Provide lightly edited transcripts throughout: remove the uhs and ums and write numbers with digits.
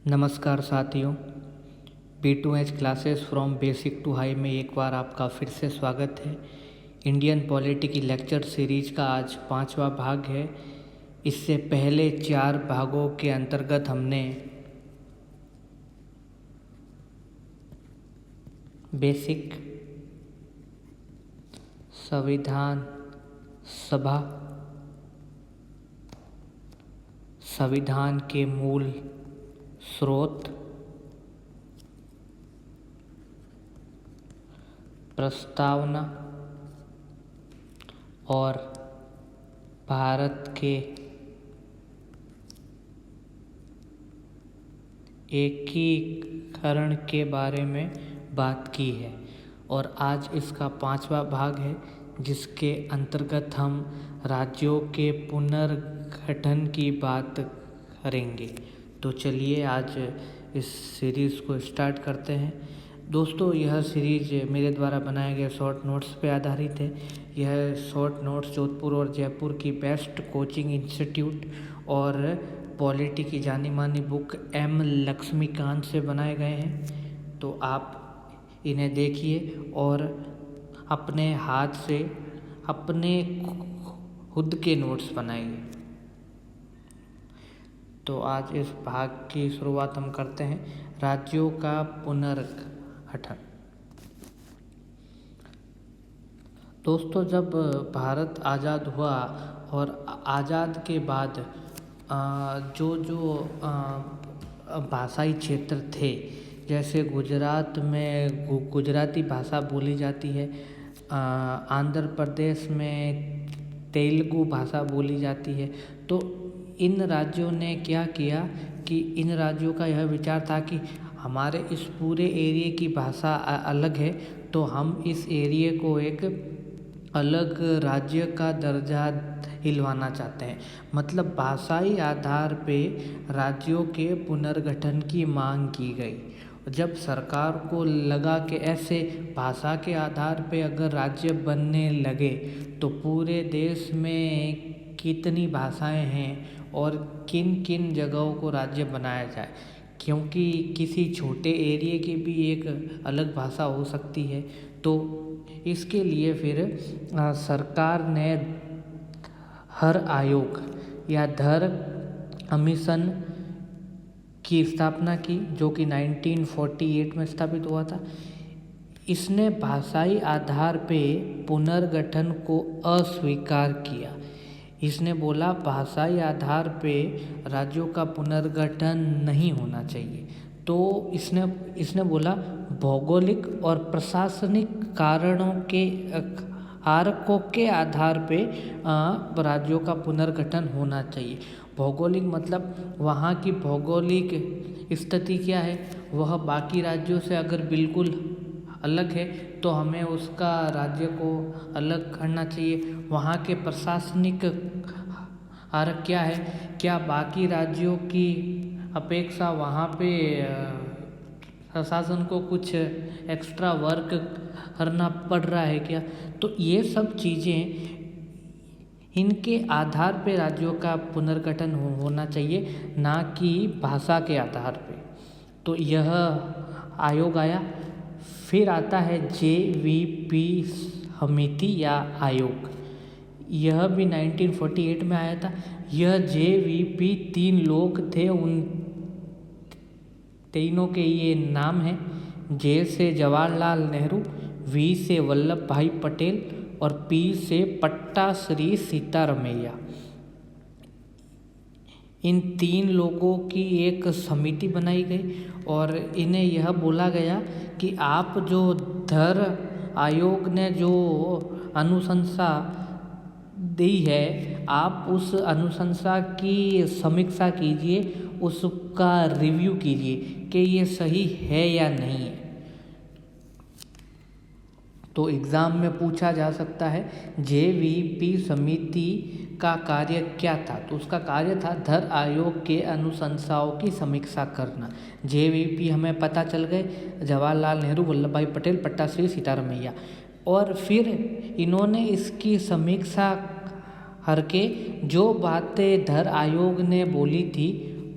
नमस्कार साथियों, B2H classes from basic to high में एक बार आपका फिर से स्वागत है। इंडियन पॉलिटी की लेक्चर सीरीज का आज 5वां भाग है। इससे पहले 4 भागों के अंतर्गत हमने बेसिक, संविधान सभा, संविधान के मूल स्रोत, प्रस्तावना और भारत के एकीकरण के बारे में बात की है। और आज इसका 5वां भाग है, जिसके अंतर्गत हम राज्यों के पुनर्गठन की बात करेंगे। तो चलिए आज इस सीरीज़ को स्टार्ट करते हैं। दोस्तों, यह सीरीज मेरे द्वारा बनाए गए शॉर्ट नोट्स पर आधारित है। यह शॉर्ट नोट्स जोधपुर और जयपुर की बेस्ट कोचिंग इंस्टीट्यूट और पॉलिटी की जानी मानी बुक M लक्ष्मीकांत से बनाए गए हैं। तो आप इन्हें देखिए और अपने हाथ से अपने खुद के नोट्स बनाइए। तो आज इस भाग की शुरुआत हम करते हैं, राज्यों का पुनर्गठन। दोस्तों, जब भारत आज़ाद हुआ और आज़ाद के बाद जो भाषाई क्षेत्र थे, जैसे गुजरात में गुजराती भाषा बोली जाती है, आंध्र प्रदेश में तेलुगु भाषा बोली जाती है। तो इन राज्यों ने क्या किया कि इन राज्यों का यह विचार था कि हमारे इस पूरे एरिया की भाषा अलग है, तो हम इस एरिया को एक अलग राज्य का दर्जा दिलवाना चाहते हैं। मतलब भाषाई आधार पे राज्यों के पुनर्गठन की मांग की गई। जब सरकार को लगा कि ऐसे भाषा के आधार पे अगर राज्य बनने लगे तो पूरे देश में कितनी भाषाएं हैं और किन किन जगहों को राज्य बनाया जाए, क्योंकि किसी छोटे एरिया की भी एक अलग भाषा हो सकती है। तो इसके लिए फिर सरकार ने हर आयोग या धर कमीशन की स्थापना की, जो कि 1948 में स्थापित हुआ था। इसने भाषाई आधार पे पुनर्गठन को अस्वीकार किया। इसने बोला भाषाई आधार पे राज्यों का पुनर्गठन नहीं होना चाहिए। तो इसने बोला भौगोलिक और प्रशासनिक कारणों के कारकों के आधार पे राज्यों का पुनर्गठन होना चाहिए। भौगोलिक मतलब वहाँ की भौगोलिक स्थिति क्या है, वह बाकी राज्यों से अगर बिल्कुल अलग है तो हमें उसका राज्य को अलग करना चाहिए। वहाँ के प्रशासनिक कारक क्या है, क्या बाकी राज्यों की अपेक्षा वहाँ पे प्रशासन को कुछ एक्स्ट्रा वर्क करना पड़ रहा है क्या। तो ये सब चीज़ें, इनके आधार पे राज्यों का पुनर्गठन होना चाहिए, ना कि भाषा के आधार पे। तो यह आयोग आया। फिर आता है JVP समिति या आयोग। यह भी 1948 में आया था। यह JVP 3 लोग थे, उन तीनों के ये नाम हैं, J से जवाहरलाल नेहरू, V से वल्लभ भाई पटेल और P से पट्टा श्री सीतारमैया। इन 3 लोगों की एक समिति बनाई गई और इन्हें यह बोला गया कि आप जो धर आयोग ने जो अनुशंसा दी है, आप उस अनुशंसा की समीक्षा कीजिए, उसका रिव्यू कीजिए कि ये सही है या नहीं है। तो एग्ज़ाम में पूछा जा सकता है JVP समिति का कार्य क्या था। तो उसका कार्य था धर आयोग के अनुशंसाओं की समीक्षा करना। JVP हमें पता चल गए, जवाहरलाल नेहरू, वल्लभ भाई पटेल, पट्टा श्री सीतारमैया। और फिर इन्होंने इसकी समीक्षा करके जो बातें धर आयोग ने बोली थी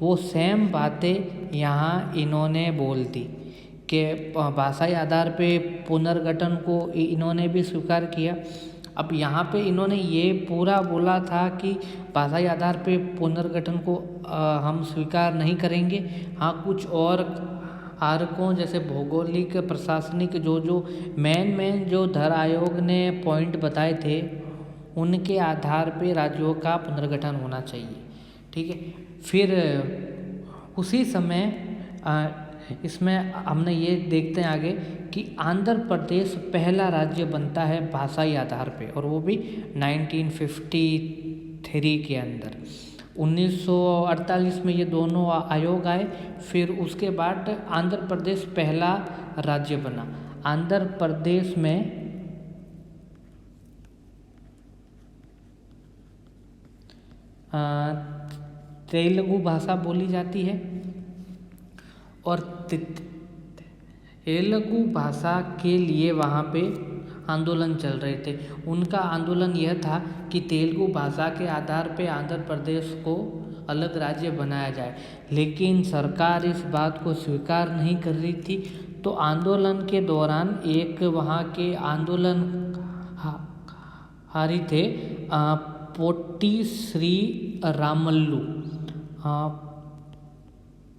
वो सेम बातें यहाँ इन्होंने बोल दी कि भाषाई आधार पे पुनर्गठन को इन्होंने भी स्वीकार किया। अब यहाँ पे इन्होंने ये पूरा बोला था कि भाषाई आधार पे पुनर्गठन को हम स्वीकार नहीं करेंगे। हाँ, कुछ और कारकों जैसे भौगोलिक, प्रशासनिक, जो मेन जो धर आयोग ने पॉइंट बताए थे उनके आधार पे राज्यों का पुनर्गठन होना चाहिए। ठीक है, फिर उसी समय इसमें हमने ये देखते हैं आगे कि आंध्र प्रदेश पहला राज्य बनता है भाषाई आधार पे, और वो भी 1953 के अंदर। 1948 में ये दोनों आयोग आए, फिर उसके बाद आंध्र प्रदेश पहला राज्य बना। आंध्र प्रदेश में तेलुगु भाषा बोली जाती है, और तेलुगु भाषा के लिए वहाँ पे आंदोलन चल रहे थे। उनका आंदोलन यह था कि तेलुगु भाषा के आधार पे आंध्र प्रदेश को अलग राज्य बनाया जाए, लेकिन सरकार इस बात को स्वीकार नहीं कर रही थी। तो आंदोलन के दौरान एक वहाँ के आंदोलनकारी थे पोट्टी श्री रामल्लू,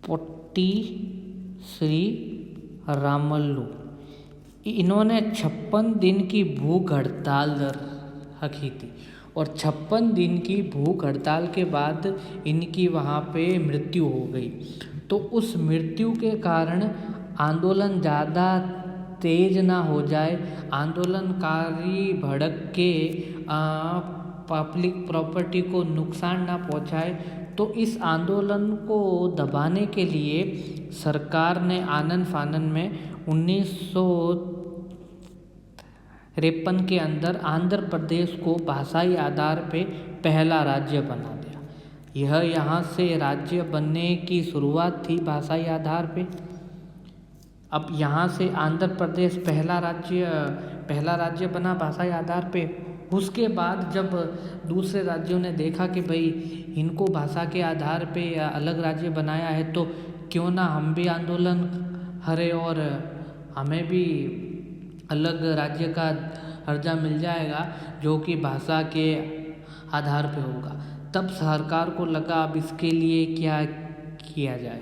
पोट्टी श्री रामल्लू, इन्होंने 56 दिन की भूख हड़ताल रखी थी, और 56 दिन की भूख हड़ताल के बाद इनकी वहाँ पे मृत्यु हो गई। तो उस मृत्यु के कारण आंदोलन ज़्यादा तेज ना हो जाए, आंदोलनकारी भड़क के पब्लिक प्रॉपर्टी को नुकसान ना पहुँचाए, तो इस आंदोलन को दबाने के लिए सरकार ने आनन फानन में 1953 के अंदर आंध्र प्रदेश को भाषाई आधार पे पहला राज्य बना दिया। यह यहाँ से राज्य बनने की शुरुआत थी भाषाई आधार पे। अब यहाँ से आंध्र प्रदेश पहला राज्य बना भाषाई आधार पे। उसके बाद जब दूसरे राज्यों ने देखा कि भाई इनको भाषा के आधार पे अलग राज्य बनाया है, तो क्यों ना हम भी आंदोलन करें और हमें भी अलग राज्य का दर्जा मिल जाएगा जो कि भाषा के आधार पे होगा। तब सरकार को लगा अब इसके लिए क्या किया जाए।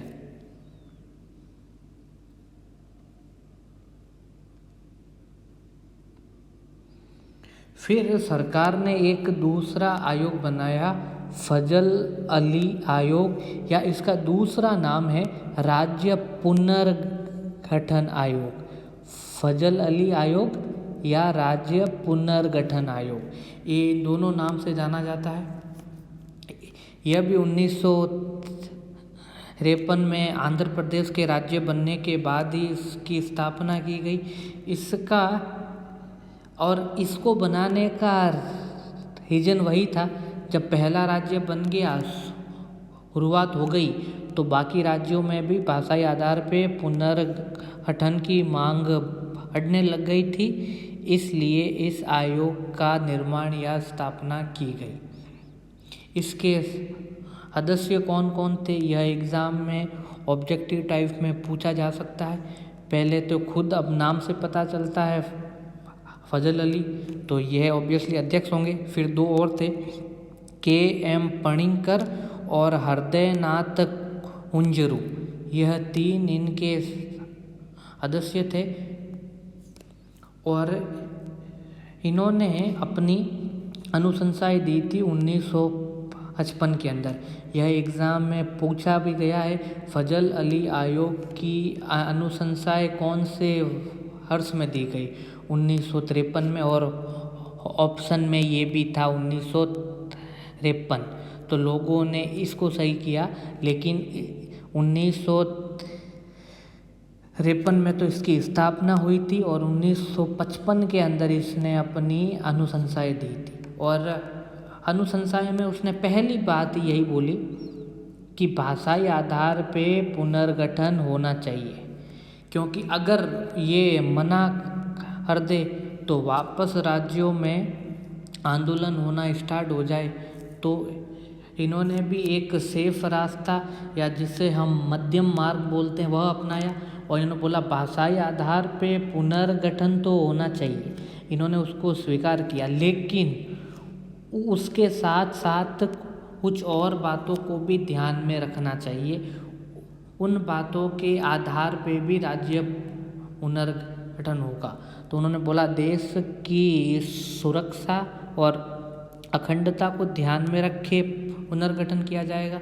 फिर सरकार ने एक दूसरा आयोग बनाया, फजल अली आयोग, या इसका दूसरा नाम है राज्य पुनर्गठन आयोग। फजल अली आयोग या राज्य पुनर्गठन आयोग, ये दोनों नाम से जाना जाता है। यह भी 1953 में आंध्र प्रदेश के राज्य बनने के बाद ही इसकी स्थापना की गई। इसको बनाने का रीज़न वही था, जब पहला राज्य बन गया, शुरुआत हो गई, तो बाकी राज्यों में भी भाषाई आधार पे पुनर्गठन की मांग बढ़ने लग गई थी। इसलिए इस आयोग का निर्माण या स्थापना की गई। इसके सदस्य कौन कौन थे, यह एग्ज़ाम में ऑब्जेक्टिव टाइप में पूछा जा सकता है। पहले तो खुद अब नाम से पता चलता है फजल अली, तो यह ऑब्वियसली अध्यक्ष होंगे। फिर दो और थे, के.एम. पणिक्कर और हृदयनाथ कुंजरू, यह तीन इनके सदस्य थे। और इन्होंने अपनी अनुशंसाएं दी थी 1955 के अंदर। यह एग्ज़ाम में पूछा भी गया है। फजल अली आयोग की अनुशंसाएं कौन से वर्ष में दी गई, 1953 में, और ऑप्शन में ये भी था 1953। तो लोगों ने इसको सही किया, लेकिन 1953 में तो इसकी स्थापना हुई थी और 1955 के अंदर इसने अपनी अनुशंसाएं दी थी। और अनुशंसाएं में उसने पहली बात यही बोली कि भाषाई आधार पे पुनर्गठन होना चाहिए, क्योंकि अगर ये मना कर दे तो वापस राज्यों में आंदोलन होना स्टार्ट हो जाए, तो इन्होंने भी एक सेफ रास्ता या जिसे हम मध्यम मार्ग बोलते हैं वह अपनाया और इन्होंने बोला भाषाई आधार पे पुनर्गठन तो होना चाहिए। इन्होंने उसको स्वीकार किया, लेकिन उसके साथ साथ कुछ और बातों को भी ध्यान में रखना चाहिए। उन बातों के आधार पे भी राज्य पुनर्गठन होगा। तो उन्होंने बोला देश की सुरक्षा और अखंडता को ध्यान में रखे पुनर्गठन किया जाएगा।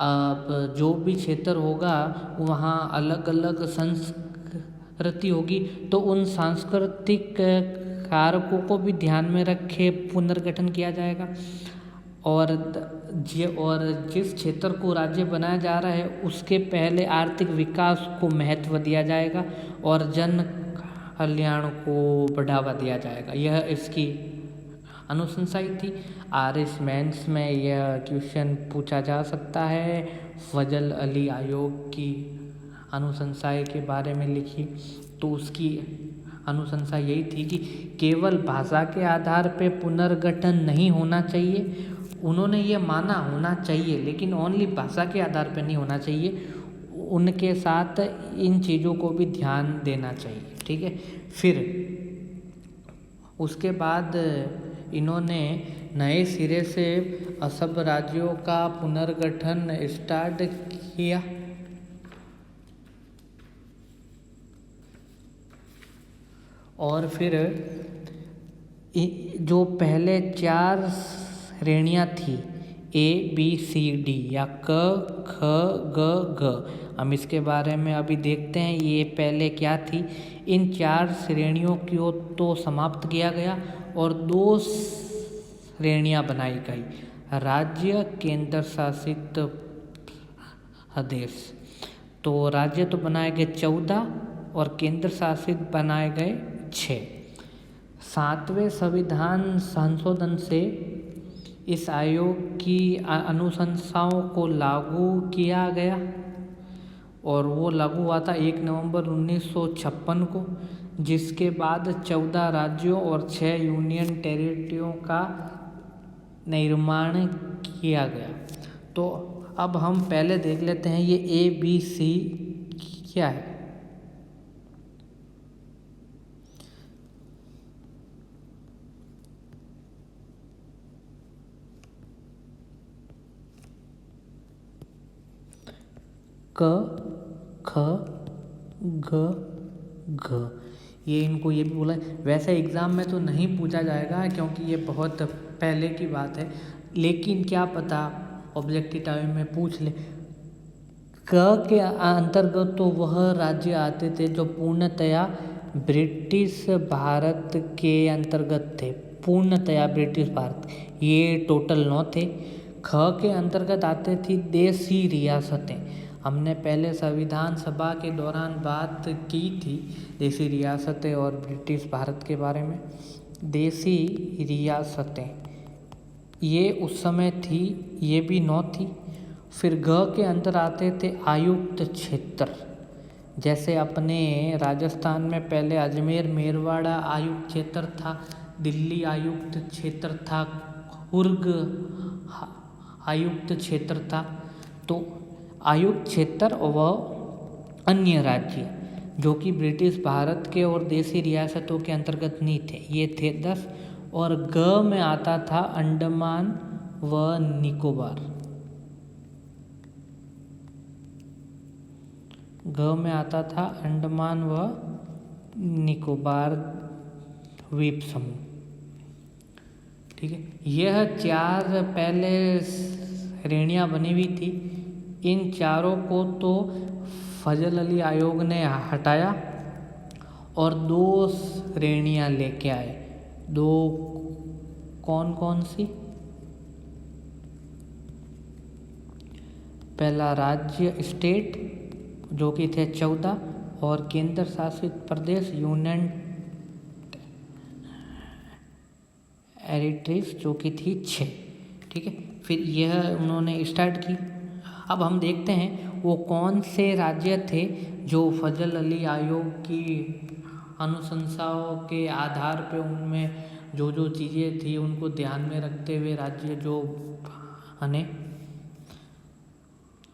अब जो भी क्षेत्र होगा वहाँ अलग अलग संस्कृति होगी, तो उन सांस्कृतिक कारकों को भी ध्यान में रखे पुनर्गठन किया जाएगा। और जिस क्षेत्र को राज्य बनाया जा रहा है उसके पहले आर्थिक विकास को महत्व दिया जाएगा और जन कल्याण को बढ़ावा दिया जाएगा। यह इसकी अनुशंसा ही थी। आरएस मेंस में यह क्वेश्चन पूछा जा सकता है। फजल अली आयोग की अनुशंसाएं के बारे में लिखी, तो उसकी अनुशंसा यही थी कि केवल भाषा के आधार पे पुनर्गठन नहीं होना चाहिए। उन्होंने ये माना होना चाहिए, लेकिन ओनली भाषा के आधार पे नहीं होना चाहिए, उनके साथ इन चीज़ों को भी ध्यान देना चाहिए। ठीक है, फिर उसके बाद इन्होंने नए सिरे से सब राज्यों का पुनर्गठन स्टार्ट किया। और फिर जो पहले 4 श्रेणियाँ थी ABCD या क ख ग घ, हम इसके बारे में अभी देखते हैं ये पहले क्या थी। इन 4 श्रेणियों को तो समाप्त किया गया और 2 श्रेणियाँ बनाई गई, राज्य केंद्र शासित प्रदेश। तो राज्य तो बनाए गए 14 और केंद्र शासित बनाए गए 6। 7वें संविधान संशोधन से इस आयोग की अनुशंसाओं को लागू किया गया और वो लागू हुआ था 1 नवंबर 1956 को, जिसके बाद 14 राज्यों और 6 यूनियन टेरिटरियों का निर्माण किया गया। तो अब हम पहले देख लेते हैं ये ABC क्या है। क ख ग घ, ये इनको ये भी बोला है। वैसे एग्ज़ाम में तो नहीं पूछा जाएगा क्योंकि ये बहुत पहले की बात है, लेकिन क्या पता ऑब्जेक्टिव टाइम में पूछ ले। क के अंतर्गत तो वह राज्य आते थे जो पूर्णतया ब्रिटिश भारत के अंतर्गत थे। पूर्णतया ब्रिटिश भारत, ये टोटल 9 थे। ख के अंतर्गत आते थी देशी रियासतें। हमने पहले संविधान सभा के दौरान बात की थी देशी रियासतें और ब्रिटिश भारत के बारे में। देशी रियासतें ये उस समय थी, ये भी 9 थी। फिर घ के अंदर आते थे आयुक्त क्षेत्र, जैसे अपने राजस्थान में पहले अजमेर मेरवाड़ा आयुक्त क्षेत्र था, दिल्ली आयुक्त क्षेत्र था, कुर्ग आयुक्त क्षेत्र था। तो आयुक्त क्षेत्र व अन्य राज्य जो कि ब्रिटिश भारत के और देशी रियासतों के अंतर्गत नहीं थे, ये थे 10। और ग में आता था अंडमान व निकोबार। ग में आता था अंडमान व निकोबार द्वीप समूह। ठीक है, यह 4 पहले श्रेणियाँ बनी हुई थी। इन चारों को तो फजल अली आयोग ने हटाया और 2 श्रेणियाँ लेके आए। 2 कौन कौन सी? पहला राज्य स्टेट जो कि थे 14 और केंद्र शासित प्रदेश यूनियन टेरिटरीज जो कि थी 6। ठीक है, फिर यह उन्होंने स्टार्ट की। अब हम देखते हैं वो कौन से राज्य थे जो फजल अली आयोग की अनुशंसाओं के आधार पे उनमें जो जो चीज़ें थी उनको ध्यान में रखते हुए राज्य जो बने।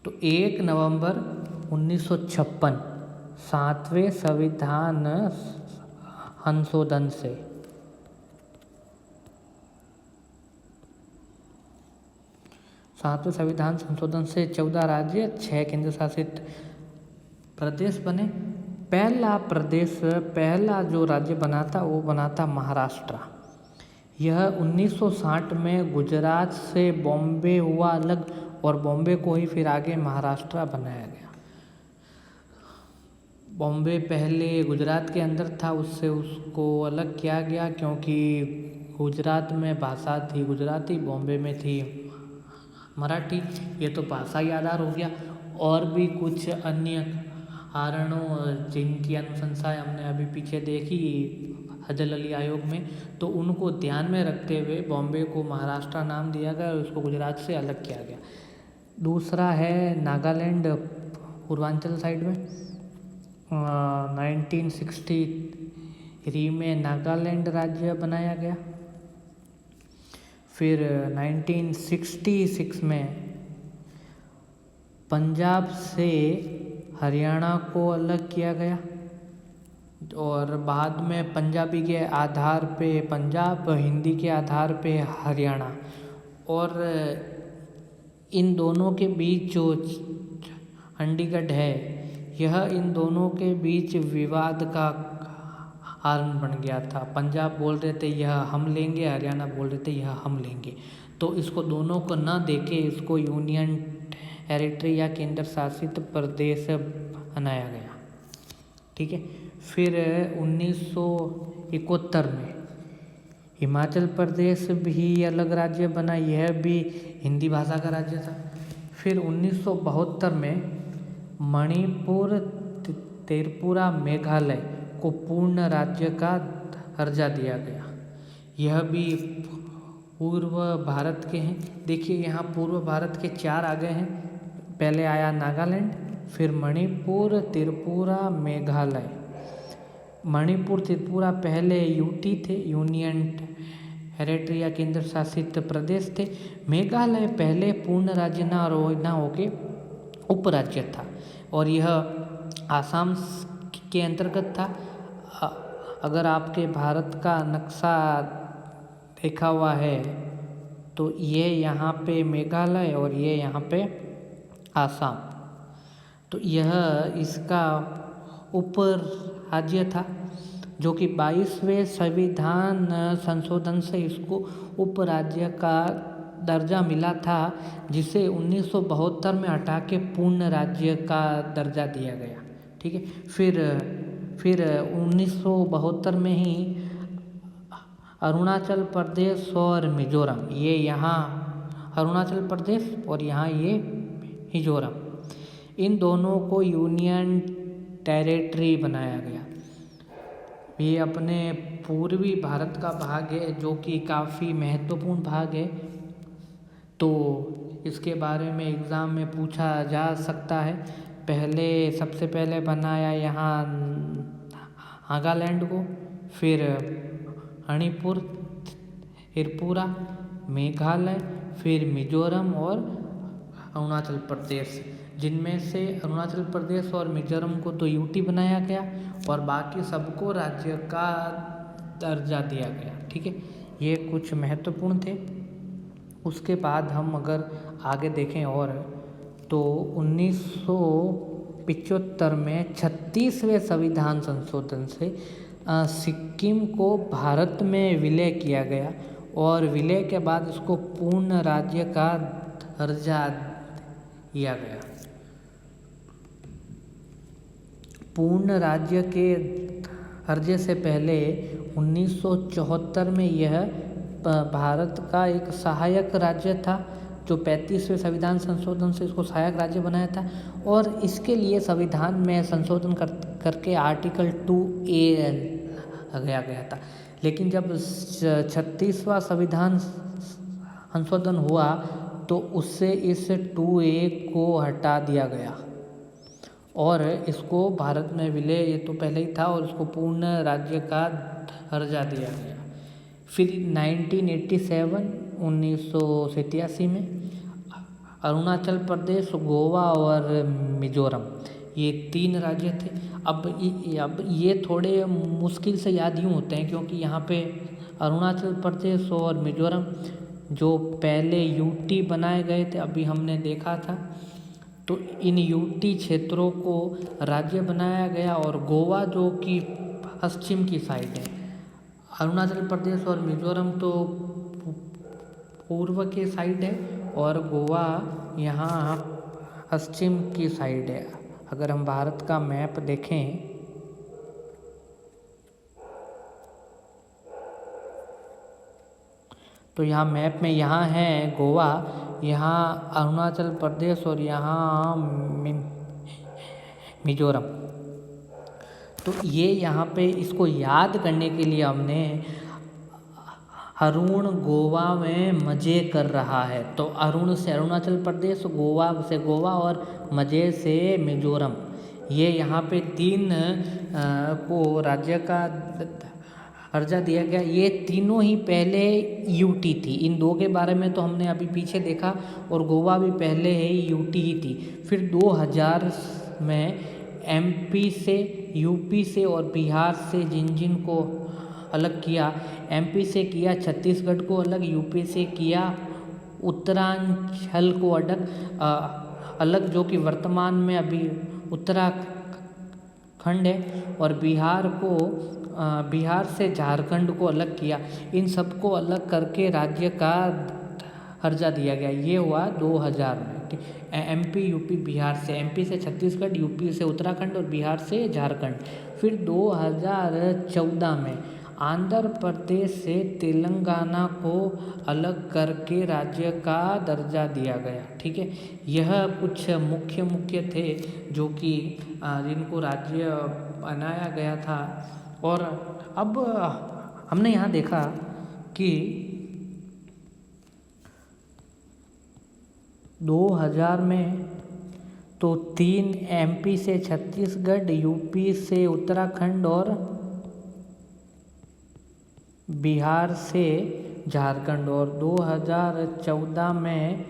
तो 1 नवंबर 1956 7वें संविधान संशोधन से। सातवें संविधान संशोधन से 14 राज्य 6 केंद्र शासित प्रदेश बने। पहला जो राज्य बना था वो बना था महाराष्ट्र। यह 1960 में गुजरात से बॉम्बे हुआ अलग और बॉम्बे को ही फिर आगे महाराष्ट्र बनाया गया। बॉम्बे पहले गुजरात के अंदर था, उससे उसको अलग किया गया क्योंकि गुजरात में भाषा थी गुजराती, बॉम्बे में थी मराठी। ये तो भाषाई आधार हो गया। और भी कुछ अन्य कारणों जिनकी अनुशंसा हमने अभी पीछे देखी हजल अली आयोग में, तो उनको ध्यान में रखते हुए बॉम्बे को महाराष्ट्र नाम दिया गया और उसको गुजरात से अलग किया गया। दूसरा है नागालैंड, पूर्वांचल साइड में 1963 में नागालैंड राज्य बनाया गया। फिर 1966 में पंजाब से हरियाणा को अलग किया गया और बाद में पंजाबी के आधार पे पंजाब, हिंदी के आधार पे हरियाणा। और इन दोनों के बीच जो चंडीगढ़ है, यह इन दोनों के बीच विवाद का कारण बन गया था। पंजाब बोल रहे थे यह हम लेंगे, हरियाणा बोल रहे थे यह हम लेंगे। तो इसको दोनों को न देके इसको यूनियन टेरिटरी या केंद्र शासित प्रदेश बनाया गया। ठीक है। फिर 1971 में हिमाचल प्रदेश भी अलग राज्य बना, यह भी हिंदी भाषा का राज्य था। फिर 1972 में मणिपुर, त्रिपुरा, मेघालय को पूर्ण राज्य का दर्जा दिया गया। यह भी पूर्व भारत के हैं। देखिए यहाँ पूर्व भारत के 4 आ गए हैं। पहले आया नागालैंड, फिर मणिपुर, त्रिपुरा, मेघालय। मणिपुर त्रिपुरा पहले यूटी थे, यूनियन टेरिटरी या केंद्र शासित प्रदेश थे। मेघालय पहले पूर्ण राज्य ना होके उपराज्य था और यह आसाम के अंतर्गत था। अगर आपके भारत का नक्शा देखा हुआ है तो ये यहाँ पे मेघालय और ये यहाँ पे आसाम, तो यह इसका उप राज्य था जो कि 22वें संविधान संशोधन से इसको उपराज्य का दर्जा मिला था, जिसे 1972 में हटा के पूर्ण राज्य का दर्जा दिया गया। ठीक है। फिर 1972 में ही अरुणाचल प्रदेश और मिजोरम, ये यहाँ अरुणाचल प्रदेश और यहाँ ये मिजोरम, इन दोनों को यूनियन टेरिटरी बनाया गया। ये अपने पूर्वी भारत का भाग है जो कि काफ़ी महत्वपूर्ण भाग है, तो इसके बारे में एग्ज़ाम में पूछा जा सकता है। सबसे पहले बनाया यहाँ नागालैंड को, फिर मणिपुर, त्रिपुरा, मेघालय, फिर मिजोरम और अरुणाचल प्रदेश, जिनमें से अरुणाचल प्रदेश और मिजोरम को तो यूटी बनाया गया और बाकी सबको राज्य का दर्जा दिया गया। ठीक है। ये कुछ महत्वपूर्ण थे। उसके बाद हम अगर आगे देखें और तो 1975 में 36वें संविधान संशोधन से सिक्किम को भारत में विलय किया गया और विलय के बाद इसको पूर्ण राज्य का दर्जा दिया गया। पूर्ण राज्य के दर्जे से पहले 1974 में यह भारत का एक सहायक राज्य था, जो 35वें संविधान संशोधन से इसको सहायक राज्य बनाया था और इसके लिए संविधान में संशोधन करके आर्टिकल 2A लगाया गया था। लेकिन जब 36वां संविधान संशोधन हुआ तो उससे इस 2A को हटा दिया गया और इसको भारत में विलय, ये तो पहले ही था, और इसको पूर्ण राज्य का दर्जा दिया गया। फिर 1987 में अरुणाचल प्रदेश, गोवा और मिजोरम, ये 3 राज्य थे। अब ये थोड़े मुश्किल से याद यूँ होते हैं क्योंकि यहाँ पे अरुणाचल प्रदेश और मिजोरम जो पहले यूटी बनाए गए थे, अभी हमने देखा था, तो इन यूटी क्षेत्रों को राज्य बनाया गया। और गोवा जो कि पश्चिम की साइड है, अरुणाचल प्रदेश और मिजोरम तो पूर्व के साइड है और गोवा यहाँ पश्चिम की साइड है। अगर हम भारत का मैप देखें तो यहाँ मैप में यहाँ है गोवा, यहाँ अरुणाचल प्रदेश और यहाँ मिजोरम। तो ये यहाँ पे इसको याद करने के लिए हमने अरुण गोवा में मज़े कर रहा है, तो अरुण से अरुणाचल प्रदेश, गोवा से गोवा और मज़े से मिजोरम, ये यहाँ पे 3 को राज्य का दर्जा दिया गया। ये तीनों ही पहले यूटी थी। इन 2 के बारे में तो हमने अभी पीछे देखा, और गोवा भी पहले ही यूटी ही थी। फिर 2000 में एमपी से, यूपी से और बिहार से जिन को अलग किया, एमपी से किया छत्तीसगढ़ को अलग, यूपी से किया उत्तरांचल को अलग, जो कि वर्तमान में अभी उत्तराखंड है, और बिहार से झारखंड को अलग किया। इन सबको अलग करके राज्य का दर्जा दिया गया। ये हुआ 2000 में। एमपी, यूपी, बिहार से, एमपी से छत्तीसगढ़, यूपी से उत्तराखंड और बिहार से झारखंड। फिर 2014 में आंध्र प्रदेश से तेलंगाना को अलग करके राज्य का दर्जा दिया गया। ठीक है, यह कुछ मुख्य थे जो कि जिनको राज्य बनाया गया था। और अब हमने यहाँ देखा कि 2000 में तो 3 एमपी से छत्तीसगढ़, यूपी से उत्तराखंड और बिहार से झारखंड, और 2014 में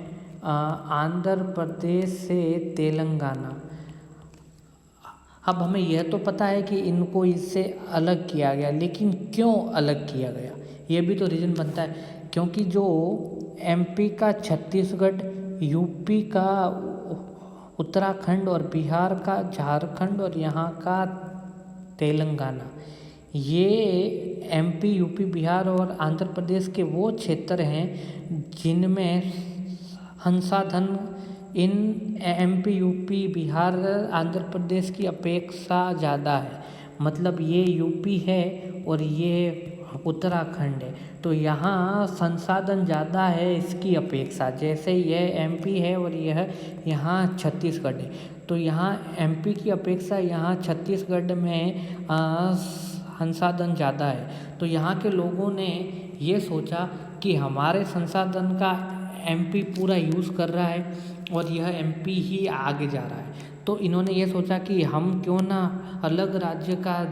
आंध्र प्रदेश से तेलंगाना। अब हमें यह तो पता है कि इनको इससे अलग किया गया, लेकिन क्यों अलग किया गया ये भी तो रीज़न बनता है। क्योंकि जो एमपी का छत्तीसगढ़, यूपी का उत्तराखंड और बिहार का झारखंड और यहाँ का तेलंगाना, ये एमपी, यूपी, बिहार और आंध्र प्रदेश के वो क्षेत्र हैं जिनमें संसाधन इन एमपी, यूपी, बिहार, आंध्र प्रदेश की अपेक्षा ज़्यादा है। मतलब ये यूपी है और ये उत्तराखंड है, तो यहाँ संसाधन ज़्यादा है इसकी अपेक्षा। जैसे यह एमपी है और यह यहाँ छत्तीसगढ़ है, तो यहाँ एमपी की अपेक्षा यहाँ छत्तीसगढ़ में संसाधन ज़्यादा है। तो यहाँ के लोगों ने ये सोचा कि हमारे संसाधन का एमपी पूरा यूज़ कर रहा है और यह एमपी ही आगे जा रहा है, तो इन्होंने ये सोचा कि हम क्यों ना अलग राज्य का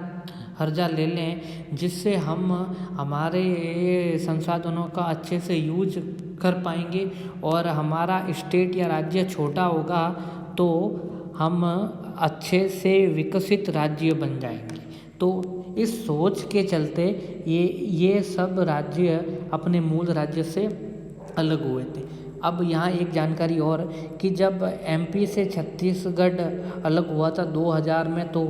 दर्जा ले लें, जिससे हम हमारे संसाधनों का अच्छे से यूज कर पाएंगे, और हमारा स्टेट या राज्य छोटा होगा तो हम अच्छे से विकसित राज्य बन जाएंगे। तो इस सोच के चलते ये सब राज्य अपने मूल राज्य से अलग हुए थे। अब यहाँ एक जानकारी और कि जब एमपी से छत्तीसगढ़ अलग हुआ था 2000 में, तो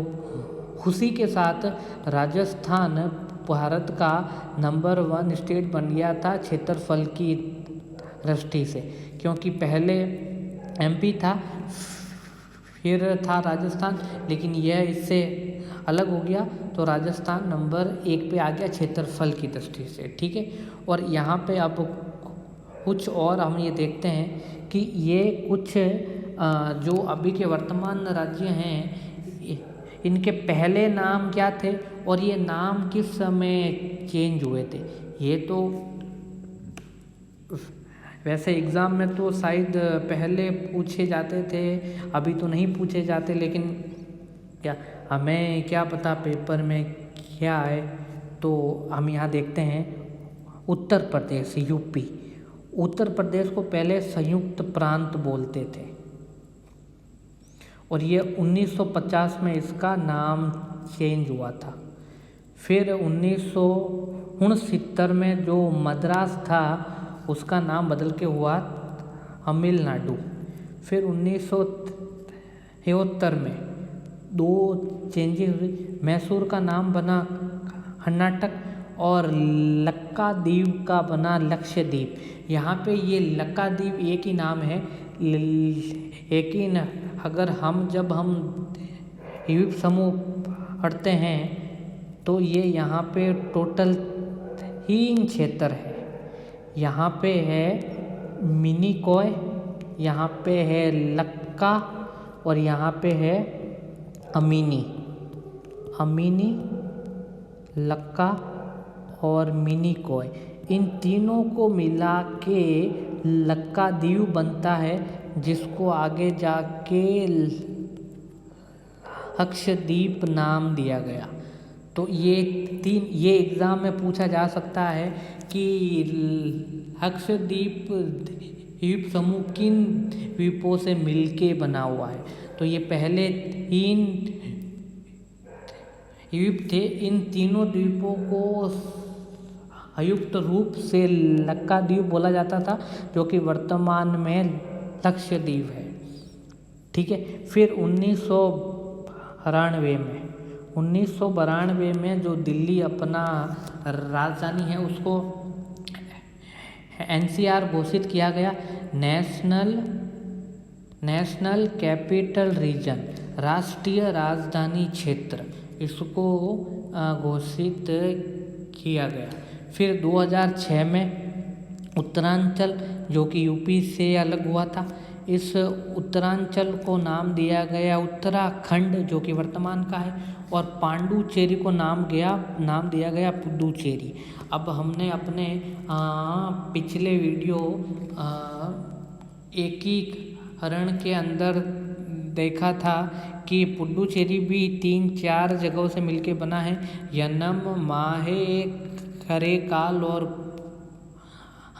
खुशी के साथ राजस्थान भारत का नंबर 1 स्टेट बन गया था क्षेत्रफल की दृष्टि से, क्योंकि पहले एमपी था, फिर था राजस्थान, लेकिन यह इससे अलग हो गया, तो राजस्थान नंबर 1 पे आ गया क्षेत्रफल की दृष्टि से। ठीक है, और यहाँ पे अब कुछ और हम ये देखते हैं कि ये कुछ जो अभी के वर्तमान राज्य हैं, इनके पहले नाम क्या थे और ये नाम किस समय चेंज हुए थे। ये तो वैसे एग्ज़ाम में तो शायद पहले पूछे जाते थे, अभी तो नहीं पूछे जाते, लेकिन क्या हमें क्या पता पेपर में क्या आए। तो हम यहाँ देखते हैं उत्तर प्रदेश, उत्तर प्रदेश को पहले संयुक्त प्रांत बोलते थे और ये 1950 में इसका नाम चेंज हुआ था। फिर 1969 में जो मद्रास था उसका नाम बदल के हुआ तमिलनाडु। फिर 1973 में 2 चेंजेस हुई, मैसूर का नाम बना कर्नाटक और लक्षद्वीप का बना लक्षद्वीप। यहाँ पे ये लक्षद्वीप एक ही नाम है, लेकिन अगर जब हम द्वीप समूह पढ़ते हैं तो ये यहाँ पे टोटल 3 क्षेत्र है। यहाँ पे है मिनिकॉय, यहाँ पे है लक्का और यहाँ पे है अमिनी, लक्का और मिनिकॉय। इन तीनों को मिला के लक्षद्वीप बनता है, जिसको आगे जाके लक्षद्वीप नाम दिया गया। तो ये एग्ज़ाम में पूछा जा सकता है कि लक्षद्वीप द्वीप समूह किन द्वीपों से मिलके बना हुआ है। तो ये पहले 3 द्वीप थे, इन तीनों द्वीपों को संयुक्त रूप से लक्षद्वीप बोला जाता था, जो कि वर्तमान में लक्षद्वीप है। ठीक है। फिर 1992 में जो दिल्ली अपना राजधानी है उसको NCR घोषित किया गया, नेशनल कैपिटल रीजन, राष्ट्रीय राजधानी क्षेत्र, इसको घोषित किया गया। फिर 2006 में उत्तरांचल, जो कि यूपी से अलग हुआ था, इस उत्तरांचल को नाम दिया गया उत्तराखंड, जो कि वर्तमान का है, और पांडुचेरी को नाम दिया गया पुडुचेरी। अब हमने अपने पिछले वीडियो एकीकरण के अंदर देखा था कि पुडुचेरी भी 3-4 जगहों से मिलके बना है, यनम, माहे, करेकाल और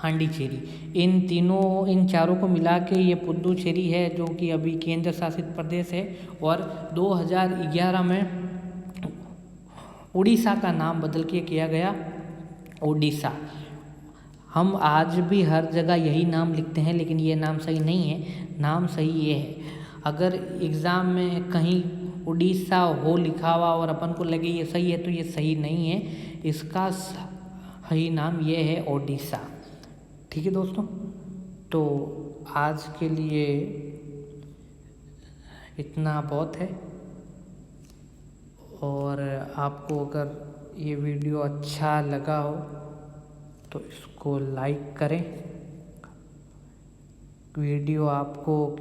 पांडिचेरी। इन चारों को मिला के ये पुडुचेरी है, जो कि अभी केंद्र शासित प्रदेश है। और 2011 में उड़ीसा का नाम बदल के किया गया ओडिशा। हम आज भी हर जगह यही नाम लिखते हैं, लेकिन ये नाम सही नहीं है। नाम सही ये है, अगर एग्ज़ाम में कहीं उड़ीसा हो लिखा हुआ और अपन को लगे ये सही है, तो ये सही नहीं है, इसका सही नाम ये है ओडिशा। ठीक है दोस्तों, तो आज के लिए इतना बहुत है। और आपको अगर ये वीडियो अच्छा लगा हो तो इसको लाइक करें। वीडियो आपको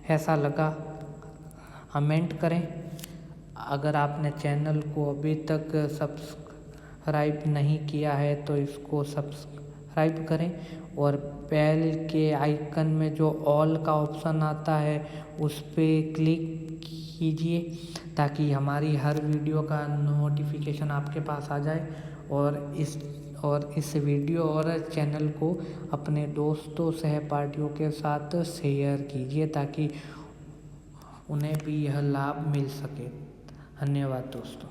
ऐसा लगा कमेंट करें। अगर आपने चैनल को अभी तक सब्सक्राइब नहीं किया है तो इसको सब्सक्राइब करें और बेल के आइकन में जो ऑल का ऑप्शन आता है उस पर क्लिक कीजिए, ताकि हमारी हर वीडियो का नोटिफिकेशन आपके पास आ जाए। और इस वीडियो और चैनल को अपने दोस्तों सहपाठियों के साथ शेयर कीजिए, ताकि उन्हें भी यह लाभ मिल सके। धन्यवाद दोस्तों।